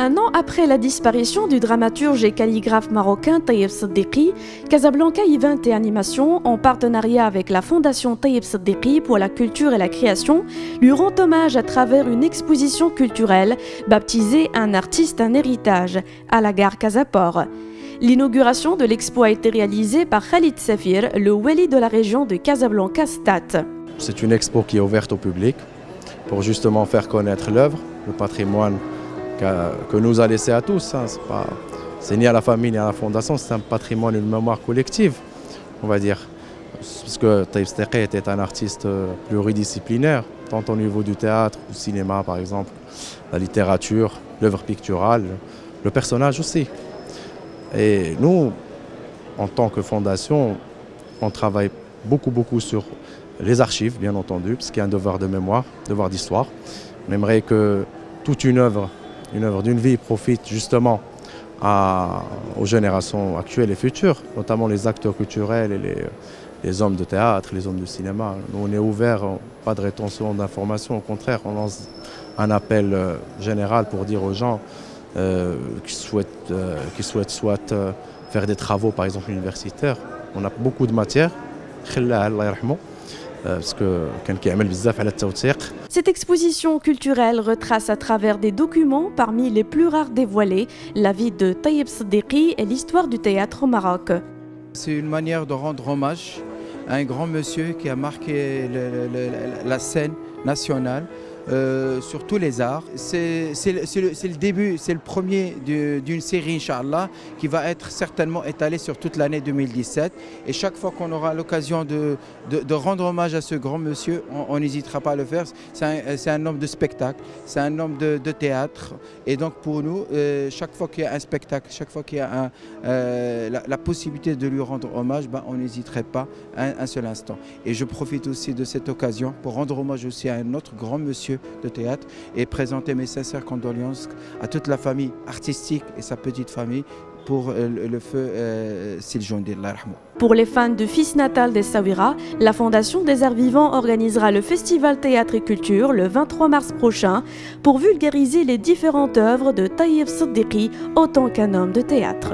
Un an après la disparition du dramaturge et calligraphe marocain Taïeb Seddiqi, Casablanca Event et Animation, en partenariat avec la Fondation Taïeb Seddiqi pour la culture et la création, lui rend hommage à travers une exposition culturelle baptisée Un artiste, un héritage, à la gare Casaport. L'inauguration de l'expo a été réalisée par Khalid Safir, le wali de la région de Casablanca-Stat. C'est une expo qui est ouverte au public pour justement faire connaître l'œuvre, le patrimoine que nous a laissé à tous. C'est ni à la famille ni à la fondation, c'est un patrimoine, une mémoire collective, on va dire. Parce que Taïeb Seddiqi était un artiste pluridisciplinaire, tant au niveau du théâtre, du cinéma par exemple, la littérature, l'œuvre picturale, le personnage aussi. Et nous, en tant que fondation, on travaille beaucoup sur les archives, bien entendu, parce qu'il y a un devoir de mémoire, devoir d'histoire. On aimerait que toute une œuvre d'une vie profite justement aux générations actuelles et futures, notamment les acteurs culturels et les hommes de théâtre, les hommes de cinéma. Nous, on est ouvert, pas de rétention d'informations, au contraire, on lance un appel général pour dire aux gens qui souhaitent soit faire des travaux, par exemple universitaires. On a beaucoup de matières, parce que cette exposition culturelle retrace à travers des documents parmi les plus rares dévoilés la vie de Taïeb Seddiqi et l'histoire du théâtre au Maroc. C'est une manière de rendre hommage à un grand monsieur qui a marqué la scène nationale sur tous les arts. C'est le début, c'est le premier d'une série, Inch'Allah, qui va être certainement étalée sur toute l'année 2017. Et chaque fois qu'on aura l'occasion de rendre hommage à ce grand monsieur, on n'hésitera pas à le faire. C'est un homme de spectacle, c'est un homme de théâtre. Et donc pour nous, chaque fois qu'il y a un spectacle, chaque fois qu'il y a la possibilité de lui rendre hommage, on n'hésiterait pas un seul instant. Et je profite aussi de cette occasion pour rendre hommage aussi à un autre grand monsieur de théâtre et présenter mes sincères condoléances à toute la famille artistique et sa petite famille pour le feu Siljondi. Pour les fans de Fils natal des Sawira, la Fondation des Arts Vivants organisera le Festival Théâtre et Culture le 23 mars prochain pour vulgariser les différentes œuvres de Taïeb Seddiqi autant qu'un homme de théâtre.